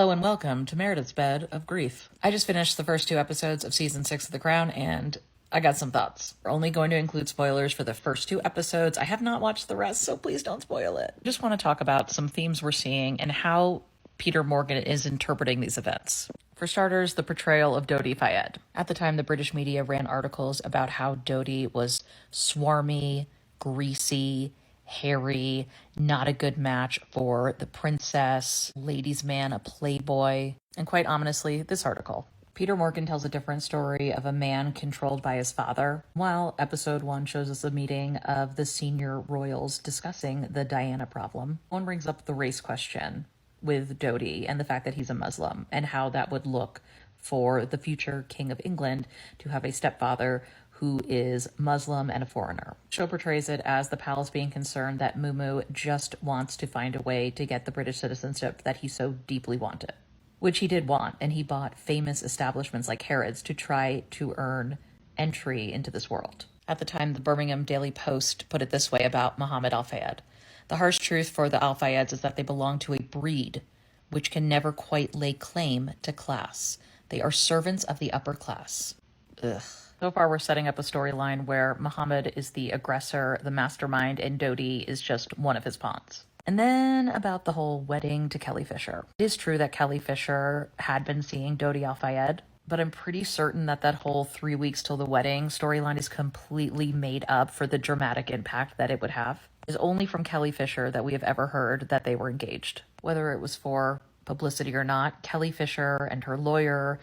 Hello and welcome to Meredith's Bed of Grief. I just finished the first 2 episodes of season 6 of The Crown, and I got some thoughts. We're only going to include spoilers for the first 2 episodes. I have not watched the rest, so please don't spoil it. I just want to talk about some themes we're seeing and how Peter Morgan is interpreting these events. For starters, the portrayal of Dodi Fayed. At the time, the British media ran articles about how Dodi was swarmy, greasy, hairy, not a good match for the princess, ladies' man, a playboy. And quite ominously, this article. Peter Morgan tells a different story of a man controlled by his father, while episode 1 shows us a meeting of the senior royals discussing the Diana problem. One brings up the race question with Dodi and the fact that he's a Muslim and how that would look for the future King of England to have a stepfather who is Muslim and a foreigner. The show portrays it as the palace being concerned that Mumu just wants to find a way to get the British citizenship that he so deeply wanted, which he did want, and he bought famous establishments like Harrods to try to earn entry into this world. At the time, the Birmingham Daily Post put it this way about Mohammed Al Fayed. The harsh truth for the Al Fayeds is that they belong to a breed which can never quite lay claim to class. They are servants of the upper class. Ugh. So far, we're setting up a storyline where Muhammad is the aggressor, the mastermind, and Dodi is just one of his pawns. And then about the whole wedding to Kelly Fisher. It is true that Kelly Fisher had been seeing Dodi Al Fayed, but I'm pretty certain that that whole 3 weeks till the wedding storyline is completely made up for the dramatic impact that it would have. It is only from Kelly Fisher that we have ever heard that they were engaged. Whether it was for publicity or not, Kelly Fisher and her lawyer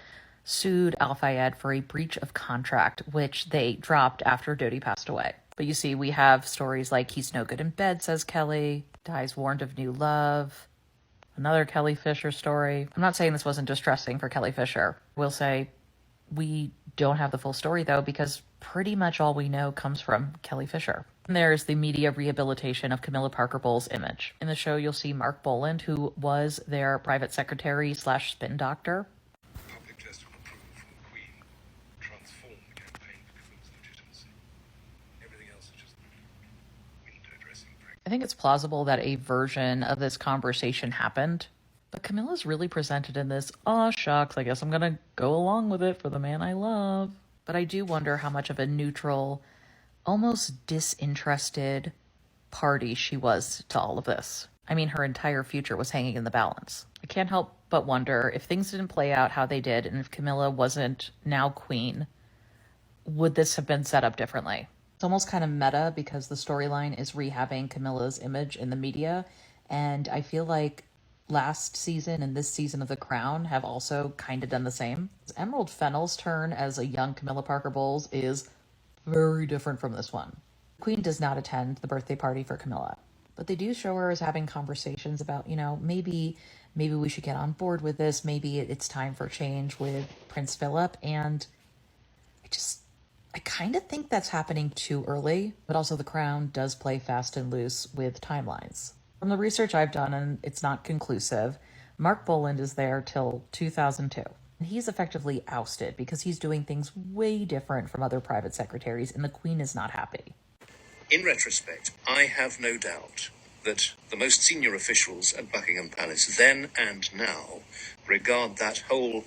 sued Al Fayed for a breach of contract, which they dropped after Dodi passed away. But you see, we have stories like he's no good in bed, says Kelly, dies warned of new love. Another Kelly Fisher story. I'm not saying this wasn't distressing for Kelly Fisher. We'll say we don't have the full story, though, because pretty much all we know comes from Kelly Fisher. And there's the media rehabilitation of Camilla Parker Bowles' image. In the show, you'll see Mark Boland, who was their private secretary / spin doctor. I think it's plausible that a version of this conversation happened, but Camilla's really presented in this, oh shucks, I guess I'm gonna go along with it for the man I love. But I do wonder how much of a neutral, almost disinterested party she was to all of this. I mean, her entire future was hanging in the balance. I can't help but wonder if things didn't play out how they did, and if Camilla wasn't now queen, would this have been set up differently? It's almost kind of meta because the storyline is rehabbing Camilla's image in the media, and I feel like last season and this season of The Crown have also kind of done the same. Emerald Fennell's turn as a young Camilla Parker Bowles is very different from this one. The Queen does not attend the birthday party for Camilla, but they do show her as having conversations about, maybe we should get on board with this. Maybe it's time for change with Prince Philip, and I kind of think that's happening too early, but also The Crown does play fast and loose with timelines. From the research I've done, and it's not conclusive, Mark Boland is there till 2002. And he's effectively ousted because he's doing things way different from other private secretaries, and the Queen is not happy. In retrospect, I have no doubt that the most senior officials at Buckingham Palace then and now regard that whole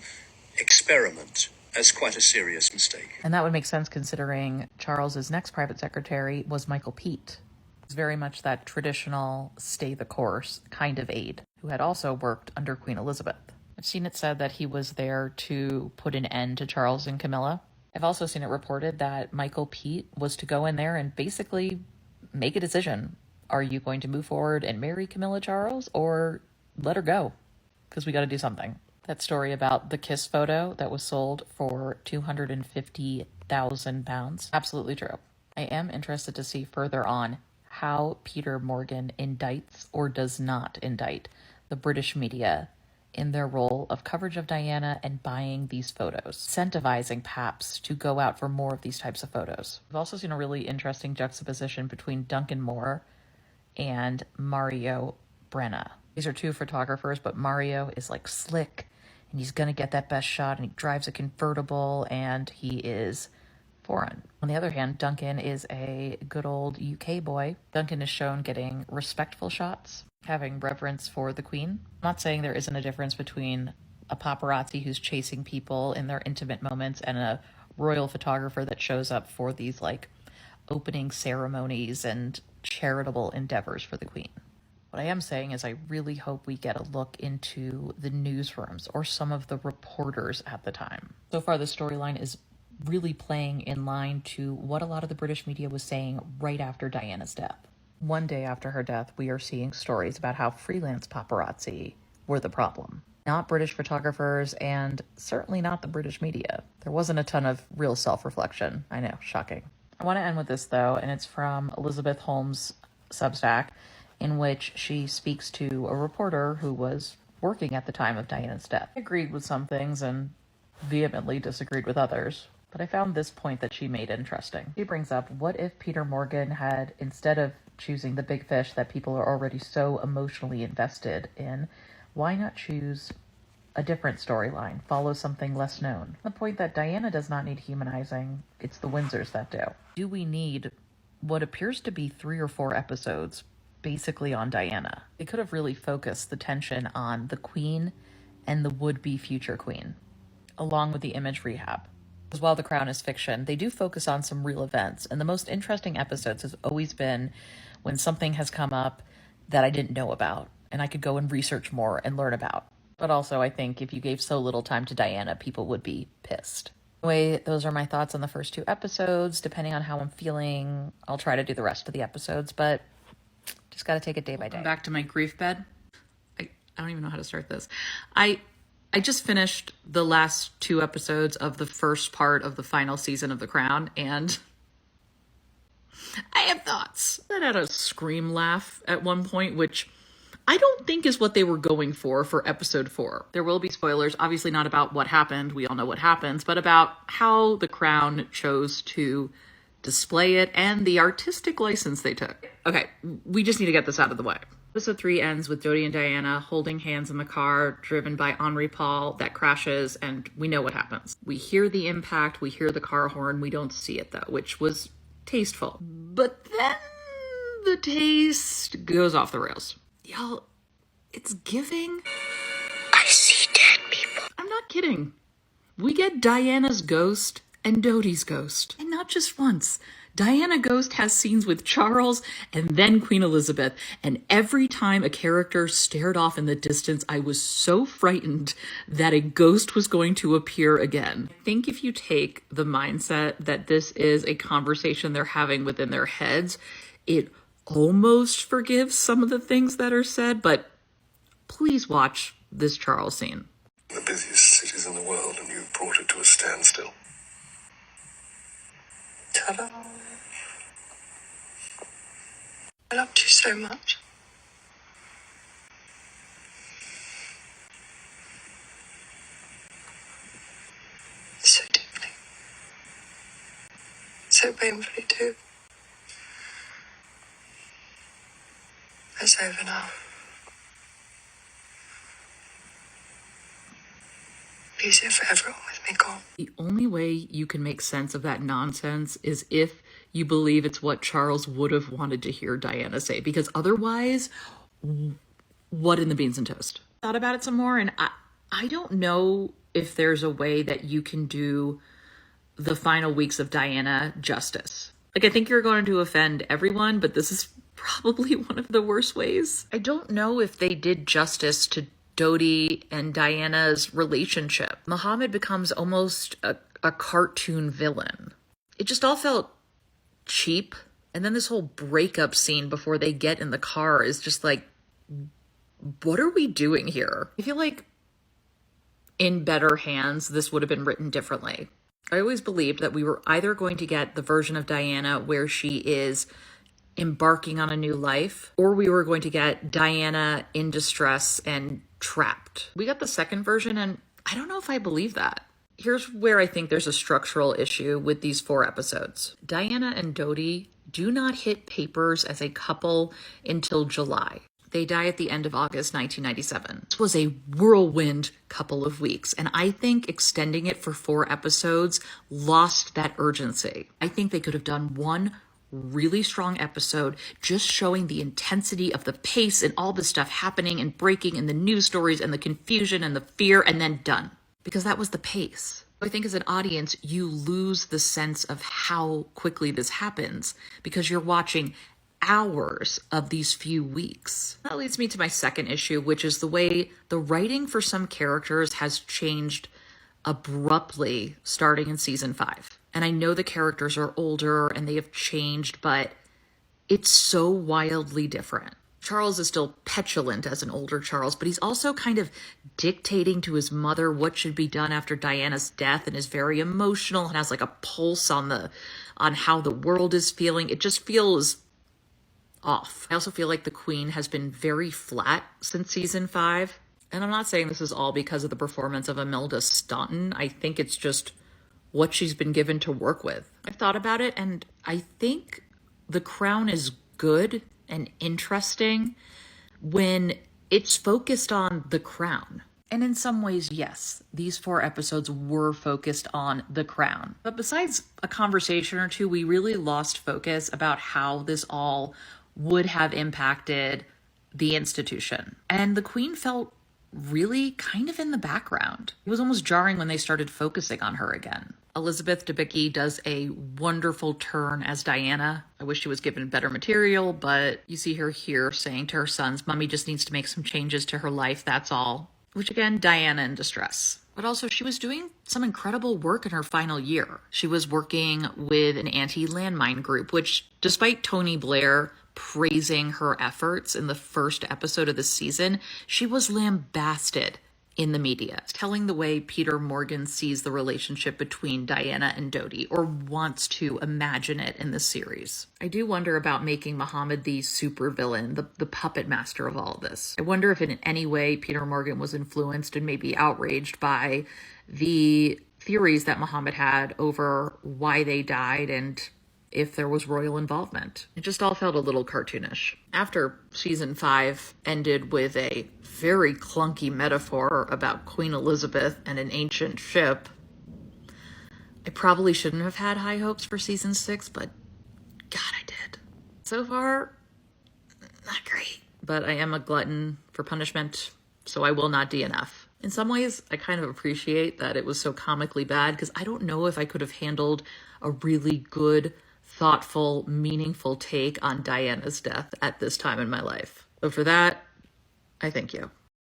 experiment as quite a serious mistake. And that would make sense considering Charles's next private secretary was Michael Peet. He's very much that traditional stay the course kind of aide who had also worked under Queen Elizabeth. I've seen it said that he was there to put an end to Charles and Camilla. I've also seen it reported that Michael Peet was to go in there and basically make a decision. Are you going to move forward and marry Camilla Charles or let her go? Because we got to do something. That story about the kiss photo that was sold for £250,000. Absolutely true. I am interested to see further on how Peter Morgan indicts or does not indict the British media in their role of coverage of Diana and buying these photos, incentivizing paps to go out for more of these types of photos. We've also seen a really interesting juxtaposition between Duncan Moore and Mario Brenna. These are two photographers, but Mario is like slick and he's going to get that best shot, and he drives a convertible, and he is foreign. On the other hand, Duncan is a good old UK boy. Duncan is shown getting respectful shots. having reverence for the Queen. I'm not saying there isn't a difference between a paparazzi who's chasing people in their intimate moments and a royal photographer that shows up for these like opening ceremonies and charitable endeavors for the Queen. What I am saying is I really hope we get a look into the newsrooms or some of the reporters at the time. So far, the storyline is really playing in line to what a lot of the British media was saying right after Diana's death. One day after her death, we are seeing stories about how freelance paparazzi were the problem. Not British photographers, and certainly not the British media. There wasn't a ton of real self-reflection. I know, shocking. I want to end with this, though, and it's from Elizabeth Holmes' Substack, in which she speaks to a reporter who was working at the time of Diana's death. I agreed with some things and vehemently disagreed with others, but I found this point that she made interesting. She brings up, what if Peter Morgan had, instead of choosing the big fish that people are already so emotionally invested in, why not choose a different storyline, follow something less known? The point that Diana does not need humanizing, it's the Windsors that do. Do we need what appears to be 3 or 4 episodes basically on Diana? They could have really focused the tension on the Queen and the would-be future Queen, along with the image rehab. As while The Crown is fiction, they do focus on some real events, and the most interesting episodes has always been when something has come up that I didn't know about, and I could go and research more and learn about. But also, I think if you gave so little time to Diana, people would be pissed. Anyway, those are my thoughts on the first 2 episodes. Depending on how I'm feeling, I'll try to do the rest of the episodes, but just got to take it day by day. Back to my grief bed. I don't even know how to start this. I just finished the last 2 episodes of the first part of the final season of The Crown, and I have thoughts. I had a scream laugh at one point, which I don't think is what they were going for episode 4. There will be spoilers, obviously not about what happened, we all know what happens, but about how The Crown chose to display it and the artistic license they took. Okay, we just need to get this out of the way. Episode 3 ends with Dodi and Diana holding hands in the car driven by Henri Paul that crashes, and we know what happens. We hear the impact, we hear the car horn, we don't see it though, which was tasteful. But then the taste goes off the rails. Y'all, it's giving. I see dead people. I'm not kidding. We get Diana's ghost and Dodi's ghost. And not just once. Diana Ghost has scenes with Charles and then Queen Elizabeth, and every time a character stared off in the distance, I was so frightened that a ghost was going to appear again. I think if you take the mindset that this is a conversation they're having within their heads, it almost forgives some of the things that are said, but please watch this Charles scene. The busiest cities in the world, and you've brought it to a standstill. Ta-da! I loved you so much. So deeply. So painfully too. It's over now. Be here for everyone with me, Cole. The only way you can make sense of that nonsense is if you believe it's what Charles would have wanted to hear Diana say, because otherwise, what in the beans and toast? Thought about it some more, and I don't know if there's a way that you can do the final weeks of Diana justice. Like, I think you're going to offend everyone, but this is probably one of the worst ways. I don't know if they did justice to Dodi and Diana's relationship. Muhammad becomes almost a cartoon villain. It just all felt cheap. And then this whole breakup scene before they get in the car is just like, what are we doing here? I feel like in better hands, this would have been written differently. I always believed that we were either going to get the version of Diana where she is embarking on a new life, or we were going to get Diana in distress and trapped. We got the second version, and I don't know if I believe that. Here's where I think there's a structural issue with these 4 episodes. Diana and Dodi do not hit papers as a couple until July. They die at the end of August 1997. This was a whirlwind couple of weeks, and I think extending it for 4 episodes lost that urgency. I think they could have done one really strong episode, just showing the intensity of the pace and all the stuff happening and breaking and the news stories and the confusion and the fear, and then done. Because that was the pace. I think as an audience, you lose the sense of how quickly this happens because you're watching hours of these few weeks. That leads me to my second issue, which is the way the writing for some characters has changed abruptly starting in season 5. And I know the characters are older and they have changed, but it's so wildly different. Charles is still petulant as an older Charles, but he's also kind of dictating to his mother what should be done after Diana's death and is very emotional and has like a pulse on how the world is feeling. It just feels off. I also feel like the Queen has been very flat since season 5. And I'm not saying this is all because of the performance of Imelda Staunton. I think it's just what she's been given to work with. I've thought about it, and I think The Crown is good and interesting when it's focused on the crown. And in some ways, yes, these 4 episodes were focused on the crown. But besides a conversation or two, we really lost focus about how this all would have impacted the institution. And the Queen felt really kind of in the background. It was almost jarring when they started focusing on her again. Elizabeth Debicki does a wonderful turn as Diana. I wish she was given better material, but you see her here saying to her sons, "Mommy just needs to make some changes to her life, that's all." Which again, Diana in distress. But also she was doing some incredible work in her final year. She was working with an anti-landmine group, which despite Tony Blair praising her efforts in the first episode of the season, she was lambasted in the media, telling the way Peter Morgan sees the relationship between Diana and Dodi, or wants to imagine it in the series. I do wonder about making Muhammad the supervillain, the puppet master of all of this. I wonder if in any way Peter Morgan was influenced and maybe outraged by the theories that Muhammad had over why they died and if there was royal involvement. It just all felt a little cartoonish. After season 5 ended with a very clunky metaphor about Queen Elizabeth and an ancient ship, I probably shouldn't have had high hopes for season 6, but God, I did. So far, not great. But I am a glutton for punishment, so I will not DNF. In some ways, I kind of appreciate that it was so comically bad, because I don't know if I could have handled a really good, thoughtful, meaningful take on Diana's death at this time in my life. But for that, I thank you.